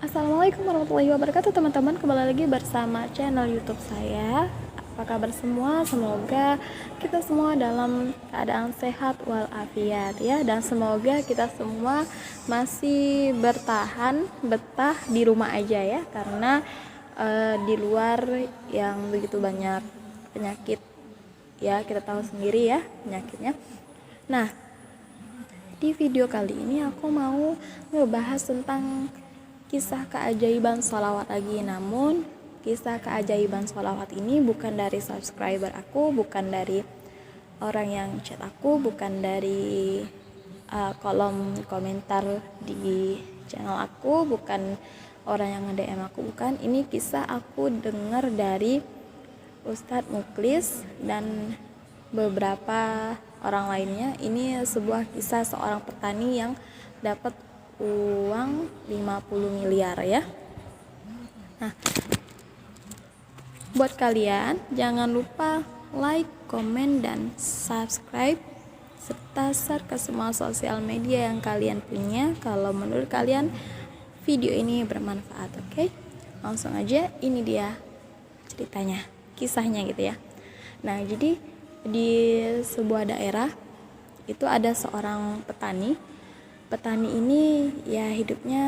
Assalamualaikum warahmatullahi wabarakatuh teman-teman, kembali lagi bersama channel YouTube saya. Apa kabar semua? Semoga kita semua dalam keadaan sehat walafiat ya, dan semoga kita semua masih bertahan betah di rumah aja ya, karena di luar yang begitu banyak penyakit ya, kita tahu sendiri ya penyakitnya. Nah, di video kali ini aku mau ngebahas tentang kisah keajaiban sholawat lagi. Namun kisah keajaiban sholawat ini bukan dari subscriber aku, bukan dari orang yang chat aku, bukan dari kolom komentar di channel aku, bukan orang yang nge-DM aku, bukan. Ini kisah aku dengar dari Ustadz Muklis dan beberapa orang lainnya. Ini sebuah kisah seorang petani yang dapat uang 50 miliar ya. Nah, buat kalian jangan lupa like, komen, dan subscribe serta share ke semua sosial media yang kalian punya kalau menurut kalian video ini bermanfaat. Oke? Langsung aja, ini dia ceritanya, kisahnya gitu ya. Nah, jadi di sebuah daerah itu ada seorang petani. Petani ini ya hidupnya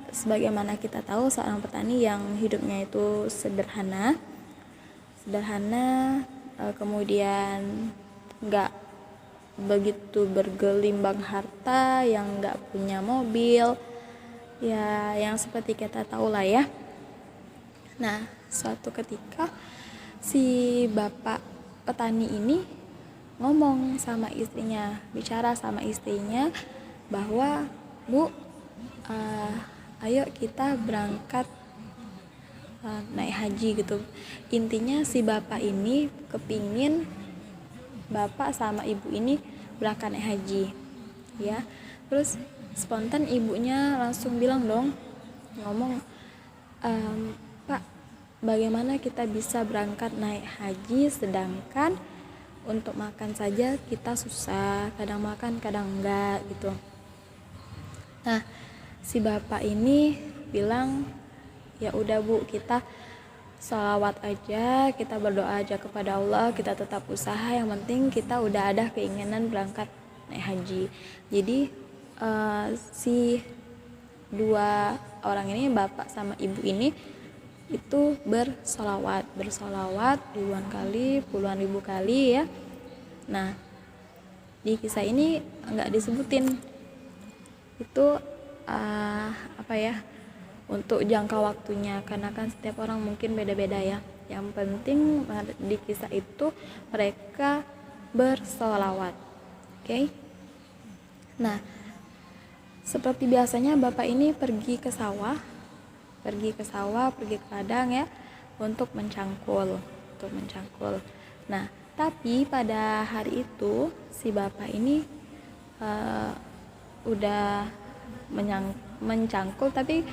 sebagaimana kita tahu, seorang petani yang hidupnya itu sederhana, kemudian nggak begitu bergelimbang harta, yang nggak punya mobil, ya yang seperti kita tahu lah ya. Nah, suatu ketika si bapak petani ini ngomong sama istrinya, bicara sama istrinya bahwa, "Bu, ayo kita berangkat naik haji," gitu. Intinya si bapak ini kepingin bapak sama ibu ini berangkat naik haji ya. Terus spontan ibunya langsung bilang dong, ngomong, "Pak, bagaimana kita bisa berangkat naik haji sedangkan untuk makan saja kita susah, kadang makan kadang enggak," gitu. Nah, si bapak ini bilang, "Ya udah Bu, kita sholawat aja, kita berdoa aja kepada Allah, kita tetap usaha, yang penting kita udah ada keinginan berangkat naik haji." Jadi si dua orang ini, bapak sama ibu ini, itu bersolawat ribuan kali, puluhan ribu kali ya. Nah, di kisah ini nggak disebutin itu untuk jangka waktunya, karena kan setiap orang mungkin beda-beda ya. Yang penting di kisah itu mereka bersolawat. Oke? Nah, seperti biasanya bapak ini pergi ke ladang ya, untuk mencangkul. Nah, tapi pada hari itu si bapak ini udah mencangkul, tapi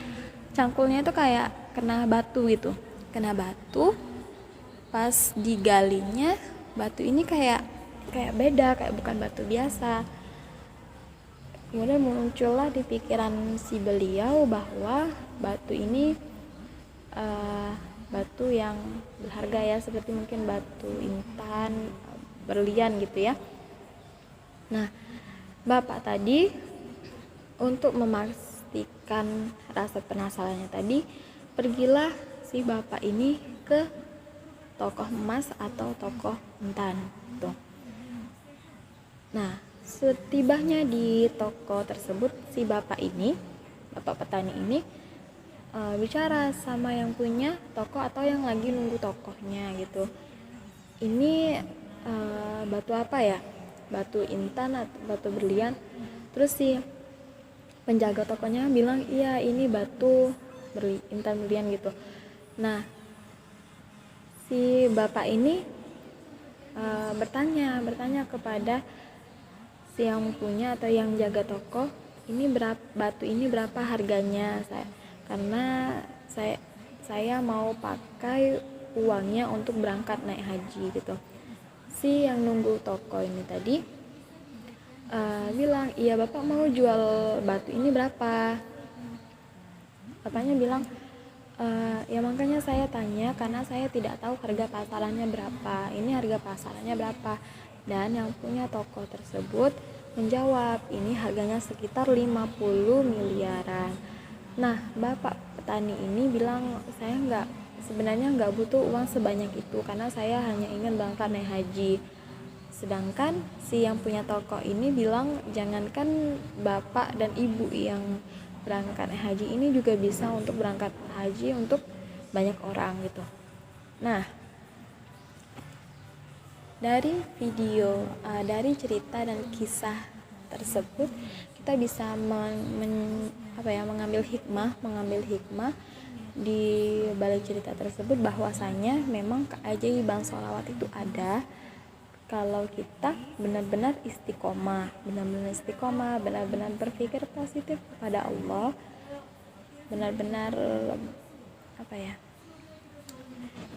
cangkulnya itu kayak kena batu gitu. Pas digalinya, batu ini kayak beda, kayak bukan batu biasa. Kemudian muncullah di pikiran si beliau bahwa batu ini batu yang berharga ya, seperti mungkin batu intan, berlian gitu ya. Nah, bapak tadi untuk memastikan rasa penasarannya tadi, pergilah si bapak ini ke toko emas atau toko intan gitu. Nah, setibanya di toko tersebut, si bapak petani ini bicara sama yang punya toko atau yang lagi nunggu tokonya gitu. "Ini batu apa ya? Batu intan atau batu berlian?" Terus si penjaga tokonya bilang, "Iya, ini batu intan berlian," gitu. Nah, si bapak ini bertanya kepada si yang punya atau yang jaga toko, "Ini batu ini berapa harganya? Karena saya mau pakai uangnya untuk berangkat naik haji," gitu. Si yang nunggu toko ini tadi bilang, "Iya, Bapak mau jual batu ini berapa?" Bapaknya bilang, ya makanya saya tanya karena saya tidak tahu harga pasarannya berapa, ini harga pasarannya berapa. Dan yang punya toko tersebut menjawab, ini harganya sekitar 50 miliaran. Nah, bapak petani ini bilang, saya sebenarnya nggak butuh uang sebanyak itu karena saya hanya ingin berangkat naik haji. Sedangkan si yang punya toko ini bilang, jangankan bapak dan ibu yang berangkat haji, ini juga bisa untuk berangkat haji untuk banyak orang gitu. Nah, dari video, dari cerita dan kisah tersebut kita bisa mengambil hikmah di balik cerita tersebut, bahwasanya memang keajaiban sholawat itu ada kalau kita benar-benar istiqomah, benar-benar berpikir positif kepada Allah, benar-benar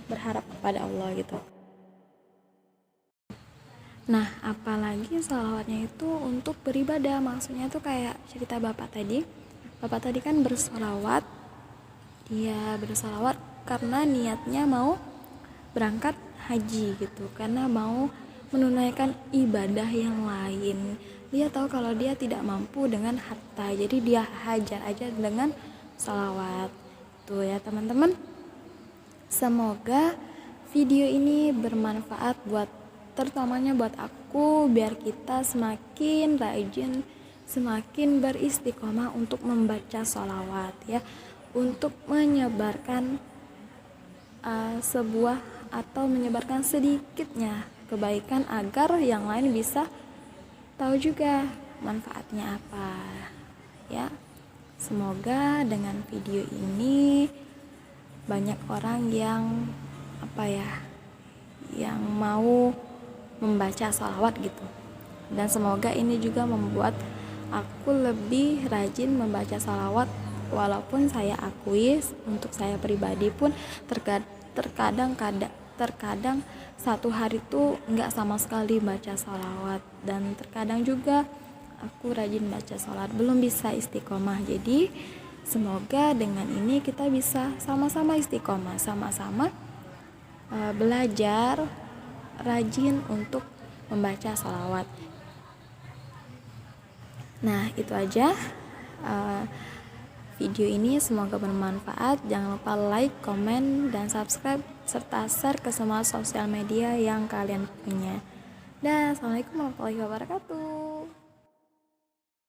berharap kepada Allah gitu. Nah, apalagi sholawatnya itu untuk beribadah, maksudnya tuh kayak cerita bapak tadi kan bersolawat, dia bersolawat karena niatnya mau berangkat haji gitu, karena mau menunaikan ibadah yang lain. Dia tahu kalau dia tidak mampu dengan harta, jadi dia hajar aja dengan sholawat. Tuh ya teman-teman, semoga video ini bermanfaat terutamanya buat aku, biar kita semakin rajin, semakin beristiqomah untuk membaca sholawat ya, untuk menyebarkan sebuah atau menyebarkan sedikitnya kebaikan agar yang lain bisa tahu juga manfaatnya apa ya. Semoga dengan video ini banyak orang yang yang mau membaca sholawat gitu, dan semoga ini juga membuat aku lebih rajin membaca sholawat. Walaupun saya akui untuk saya pribadi pun terkadang satu hari tuh nggak sama sekali baca sholawat, dan terkadang juga aku rajin baca sholawat belum bisa istiqomah. Jadi semoga dengan ini kita bisa sama-sama istiqomah, sama-sama belajar rajin untuk membaca sholawat. Nah, itu aja video ini, semoga bermanfaat. Jangan lupa like, komen, dan subscribe serta share ke semua sosial media yang kalian punya. Dan assalamualaikum warahmatullahi wabarakatuh.